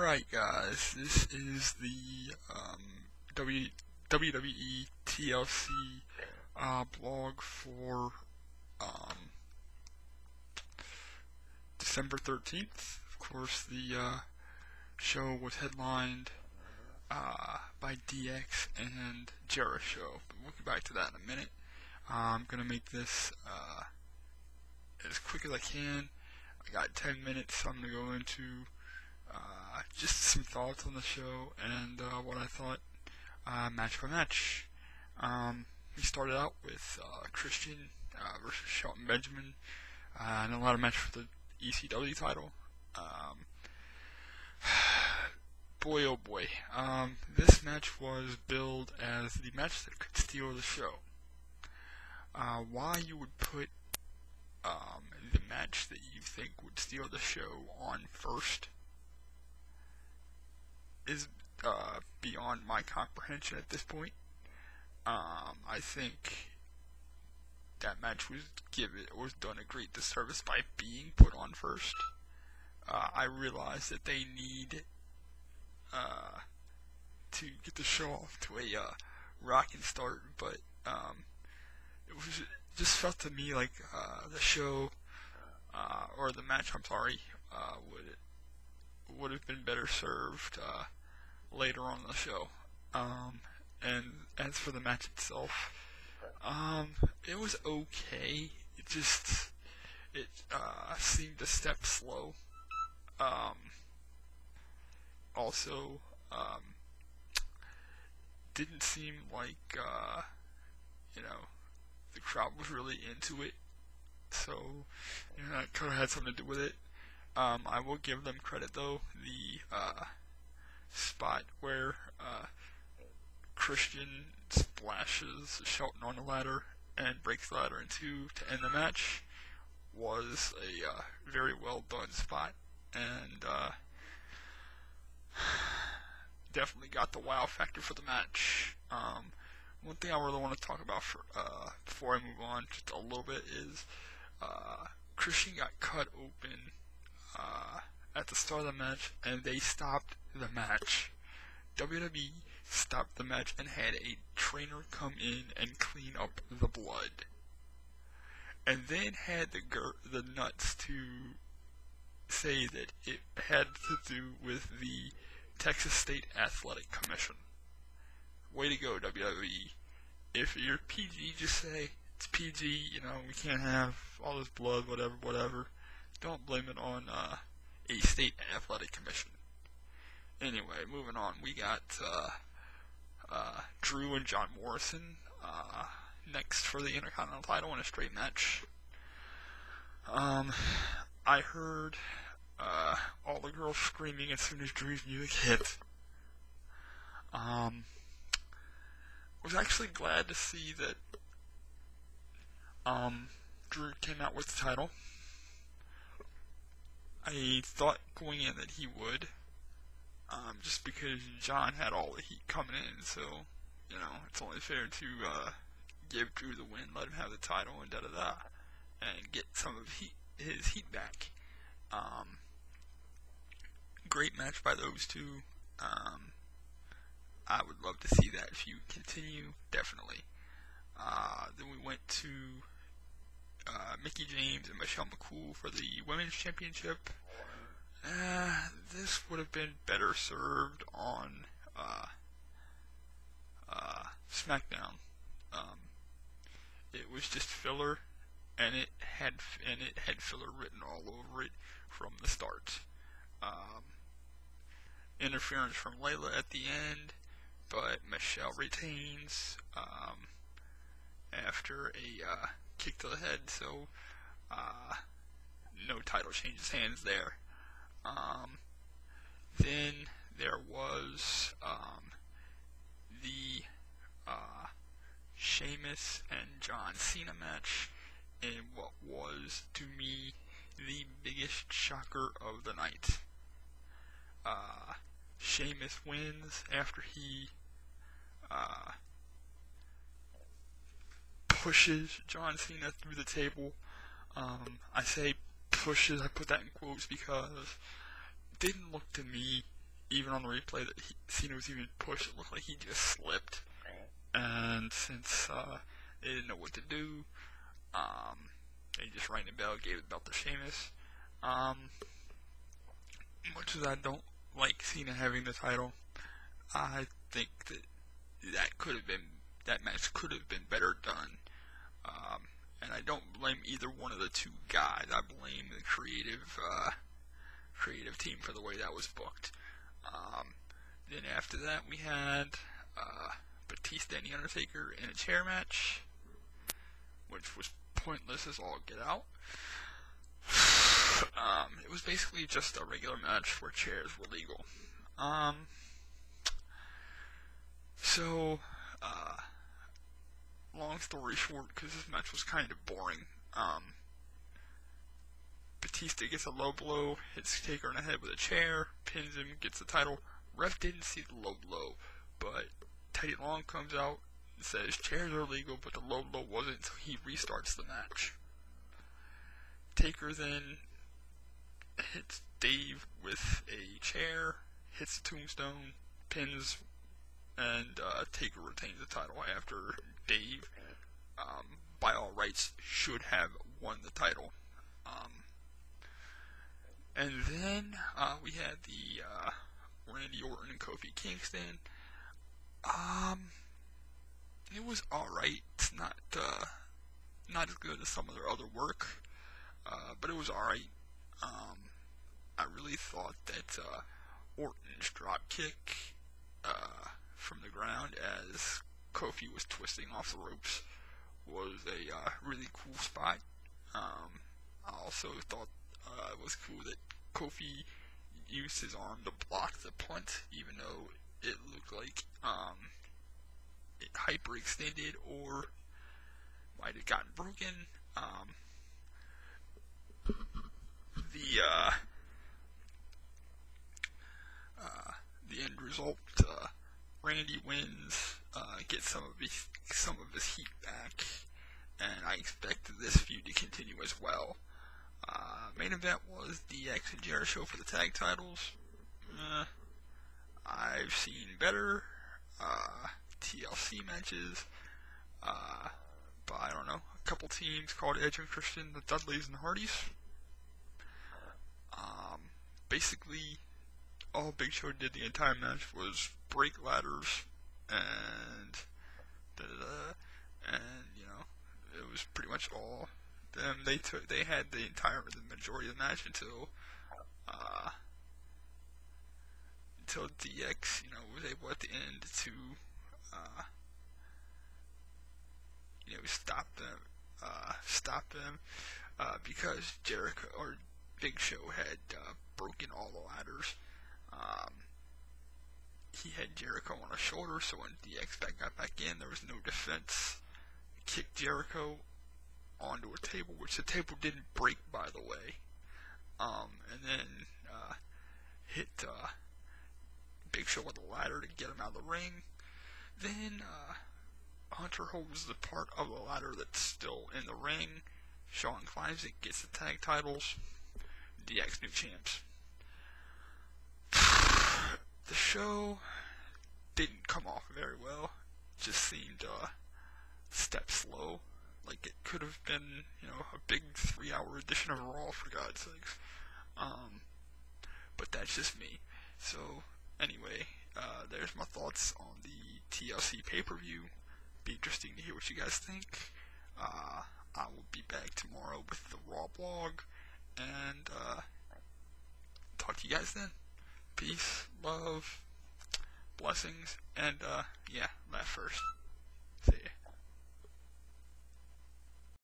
Alright guys, this is the WWE TLC blog for December 13th. Of course, the show was headlined by DX and Jericho, but we'll get back to that in a minute. I'm going to make this as quick as I can. I got 10 minutes, so I'm going to go into just some thoughts on the show and what I thought match by match. We started out with Christian versus Shelton Benjamin in a lot of match for the ECW title. Boy oh boy, this match was billed as the match that could steal the show. Why you would put the match that you think would steal the show on first is beyond my comprehension at this point. I think that match was done a great disservice by being put on first. I realize that they need to get the show off to a rocking start, but it just felt to me like the show or the match, would have been better served later on in the show. And as for the match itself, it was okay. It seemed a step slow. Also, didn't seem like the crowd was really into it. So that could have had something to do with it. I will give them credit though. The spot where Christian splashes Shelton on the ladder and breaks the ladder in two to end the match was a very well done spot, and definitely got the wow factor for the match. One thing I really want to talk about before I move on just a little bit is Christian got cut open at the start of the match, and they stopped the match. WWE stopped the match and had a trainer come in and clean up the blood, and then had the nuts to say that it had to do with the Texas State Athletic Commission. Way to go, WWE. If you're PG, just say it's PG, we can't have all this blood, whatever. Don't blame it on a state athletic commission. Anyway, moving on, we got Drew and John Morrison next for the Intercontinental title in a straight match. I heard all the girls screaming as soon as Drew's music hit. Was actually glad to see that Drew came out with the title. I thought going in that he would, just because John had all the heat coming in, so it's only fair to give Drew the win, let him have the title, and and get some of his heat back. Great match by those two. I would love to see that if you continue, definitely. Then we went to Mickie James and Michelle McCool for the Women's Championship. This would have been better served on SmackDown. It was just filler, and it had filler written all over it from the start. Interference from Layla at the end, but Michelle retains after a kick to the head, so no title changes hands there. Then there was the Sheamus and John Cena match in what was, to me, the biggest shocker of the night. Sheamus wins after he pushes John Cena through the table. I say pushes, I put that in quotes because it didn't look to me even on the replay that Cena was even pushed, it looked like he just slipped. And since they didn't know what to do, they just rang the bell, gave the belt to Sheamus. Much as I don't like Cena having the title, I think that match could have been better done. And I don't blame either one of the two guys. I blame the creative team for the way that was booked. Then after that, we had Batista and The Undertaker in a chair match, which was pointless as all get out. It was basically just a regular match where chairs were legal. Long story short, because this match was kind of boring, Batista gets a low blow, hits Taker in the head with a chair, pins him, gets the title. Ref didn't see the low blow, but Teddy Long comes out and says chairs are legal, but the low blow wasn't, so he restarts the match. Taker then hits Dave with a chair, hits the tombstone, pins, and Taker retains the title after Dave, by all rights, should have won the title. And then we had the Randy Orton and Kofi Kingston. It was alright. It's not as good as some of their other work, but it was alright. I really thought that Orton's drop kick from the ground as Kofi was twisting off the ropes was a really cool spot. I also thought it was cool that Kofi used his arm to block the punt, even though it looked like it hyperextended or might have gotten broken. The end result, Randy wins, gets some of his heat back, and I expect this feud to continue as well. Main event was DX and Jericho for the tag titles. I've seen better TLC matches, but I don't know, a couple teams called Edge and Christian, the Dudleys and the Hardys. Basically, all Big Show did the entire match was break ladders and it was pretty much all them. They had the majority of the match until DX, was able at the end to stop them because Jericho or Big Show had broken all the ladders. He had Jericho on his shoulder, so when DX got back in, there was no defense. He kicked Jericho onto a table, which the table didn't break, by the way. And then hit Big Show with a ladder to get him out of the ring. Then Hunter holds the part of the ladder that's still in the ring. Shawn climbs it, gets the tag titles. DX new champs. The show didn't come off very well. Just seemed a step slow. Like it could have been, a big 3-hour edition of Raw, for God's sakes. But that's just me. So, anyway, there's my thoughts on the TLC pay-per-view. Be interesting to hear what you guys think. I will be back tomorrow with the Raw blog, and talk to you guys then. Peace, love, blessings, and laugh first.